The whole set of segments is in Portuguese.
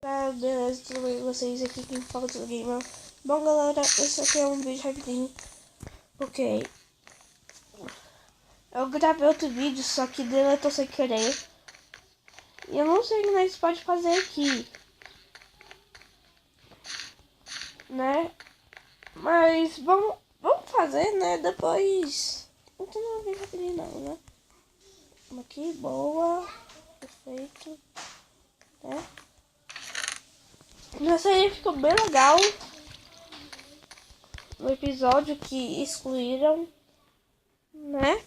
Beleza, tudo bem com vocês? Aqui quem fala do Gamer. Bom galera, esse aqui é um vídeo rapidinho. Ok. Eu gravei outro vídeo, só que deletou sem querer. E eu não sei o que nós pode fazer aqui, né? Mas vamos fazer, né? Depois. Não tem nada a ver rapidinho não, né? Vamos aqui, boa. Perfeito. Né? Essa aí ficou bem legal. No episódio que excluíram, né?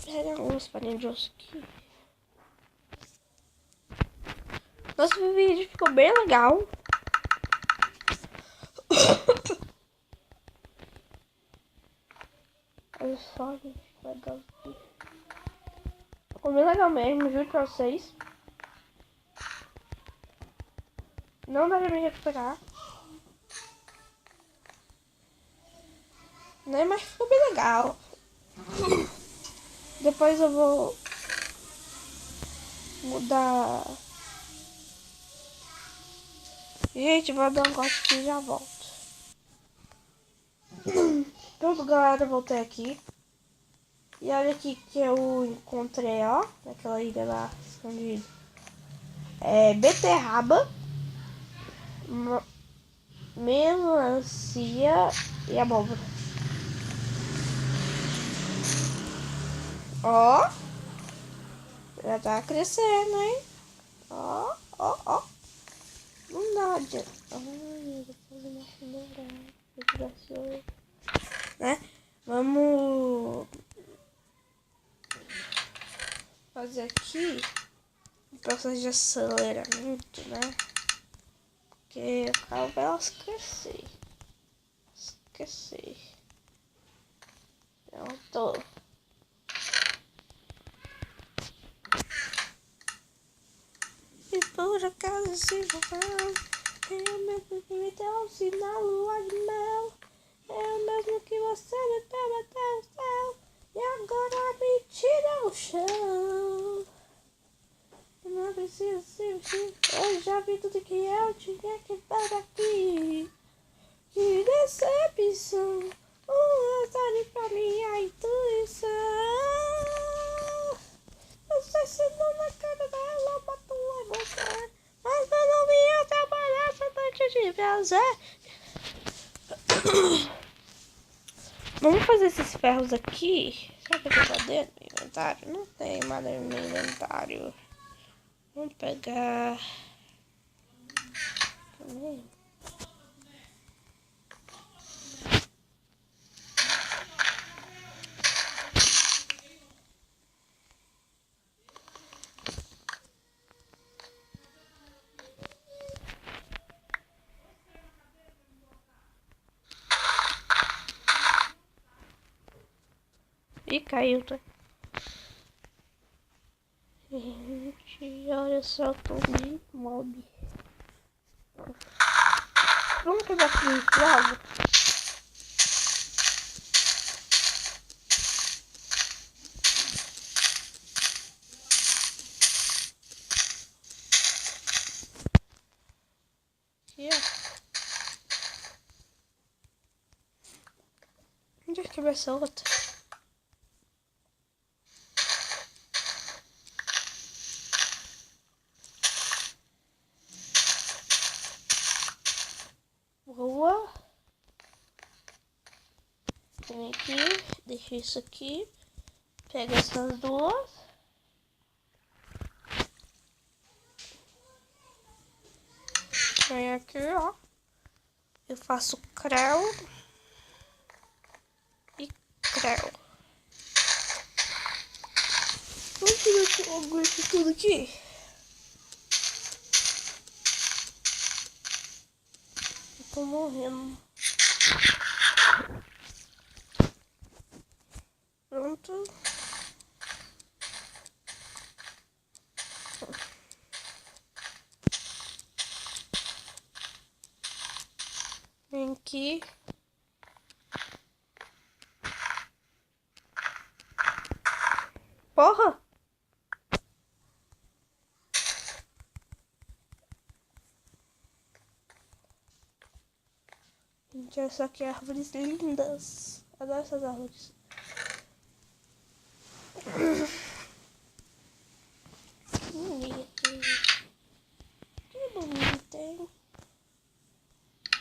Pega uns paninhos aqui. Nosso vídeo ficou bem legal. Olha só, gente, legal aqui. Ficou bem legal mesmo, juro pra vocês. Não dá pra me recuperar. Né? Mas ficou bem legal. Depois eu vou mudar. Gente, vou dar um corte e já volto. Pronto, galera, voltei aqui. E olha aqui que eu encontrei, ó, naquela ilha lá escondida. Beterraba, melancia e abóbora. Ó, já tá crescendo, hein? Ó. Não dá adianta. Ai, vou fazer uma figuração. Né? Vamos fazer aqui o processo de aceleramento, né? Porque eu quero ver elas crescer. Pronto. E por acaso se for eu mesmo que me deu um sinal, lua de mel. Eu mesmo que você me deu até o céu. E agora me tira o chão. Eu não preciso se vestir. Eu já vi tudo que eu tinha que dar aqui. Que decepção. Tarde pra minha intuição. Eu sei se não na cara dela botou uma emoção. Mas eu não vinha trabalhar só antes de prazer. Vamos fazer esses ferros aqui. Será que eu tenho madeira no inventário? Não tem madeira no inventário. Vamos pegar. Também. Ih, caiu, tá? Gente, olha só como mob. Vamos pegar aqui logo. Aqui, ó. Onde é que vai essa outra? Boa. Vem aqui, deixa isso aqui. Pega essas duas. Vem aqui, ó. Eu faço creu e creu. Vamos tirar isso tudo aqui. Eu tô morrendo. Pronto. Vem aqui. Porra! Gente, olha só que árvores lindas. Adoro essas árvores. Que bonito, hein?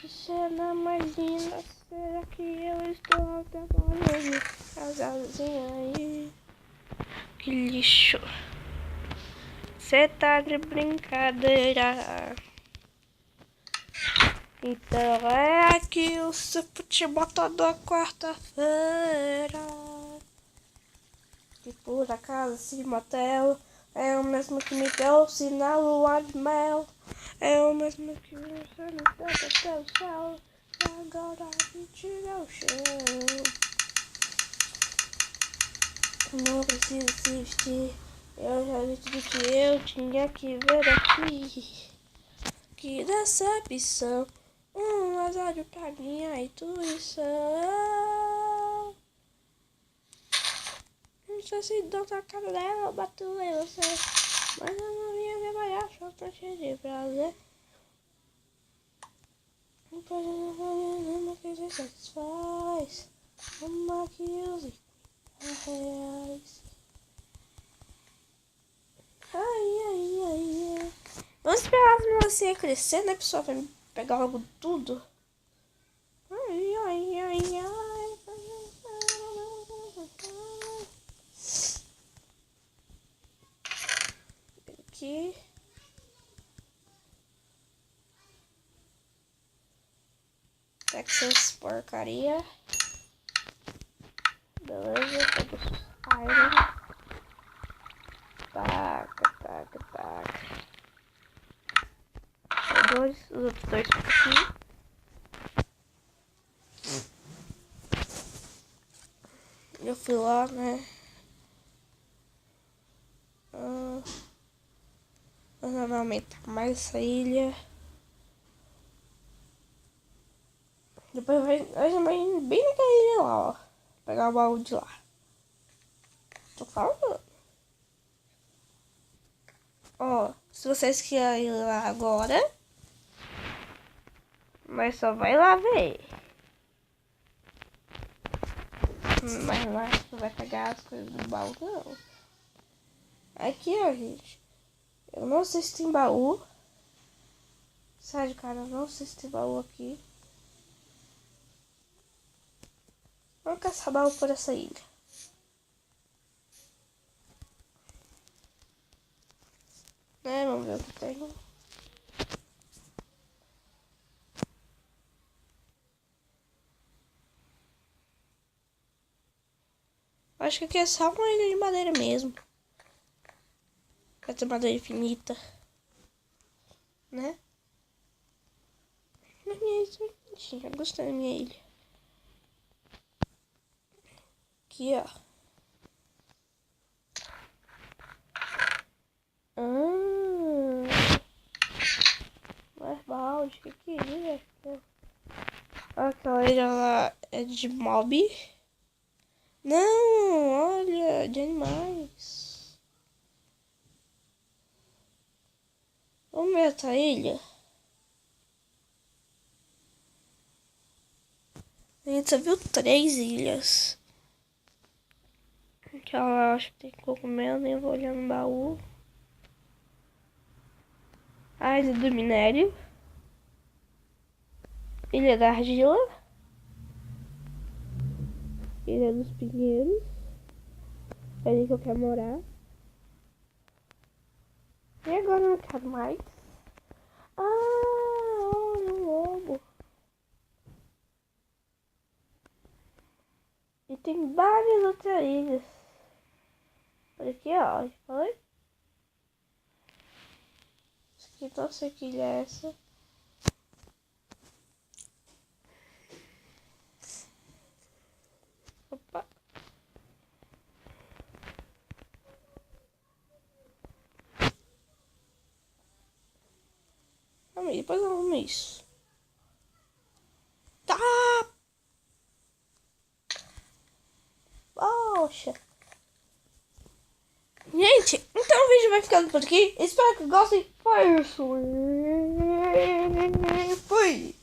Que cena mais linda. Será que eu estou atrapalhando casalzinho aí? Que lixo. Cê tá de brincadeira. Então é aqui o seu futebol toda quarta-feira. Que por acaso esse motel é o mesmo que me trouxe na lua de mel. É o mesmo que me trouxe até o céu. E agora me tira o chão. Não preciso assistir. Eu já disse que eu tinha que ver aqui. Que decepção. Azar pra minha intuição. Não sei se dou na cara dela, eu bato em você. Mas eu não ia trabalhar, só tô cheio de prazer. Não pode não que se satisfaz. Uma que use reais. Ai. Vamos esperar a melancia crescer, né, pessoal? Vai pegar logo tudo. Ai. Aqui. Texas porcaria. Beleza, pega os iron. Taca. Os outros dois por aqui. Eu fui lá, né? Vamos aumentar mais essa ilha. Depois vai bem naquela ilha lá, ó. Pegar o baú de lá. Tô falando. Ó, se vocês querem ir lá agora, mas só vai lá ver. Mas lá não vai pegar as coisas do baú, não. Aqui, ó, gente. Eu não sei se tem baú. Sério, cara, eu não sei se tem baú aqui. Vamos caçar baú por essa ilha. Né, vamos ver o que tem. Acho que aqui é só uma ilha de madeira mesmo. Vai ter madeira infinita. Né? Na minha ilha, eu gostei da minha ilha. Aqui, ó. Mais balde, que é isso? Aquela ilha lá é de mob. Não, olha, de animais. Vamos ver essa ilha. A gente só viu 3 ilhas. Aquela, acho que tem cogumelo, nem vou olhar no baú. A ilha do minério. Ilha da argila. Ilha dos pinheiros. É ali que eu quero morar. E agora eu não quero mais. Olha um lobo. E tem várias outras ilhas. Olha aqui, ó. Olha. Isso aqui, não sei que ilha é essa. Opa. Calma aí, depois eu arrumo isso. Tá! Poxa. Gente, então o vídeo vai ficando por aqui. Espero que gostem. Foi isso. Fui.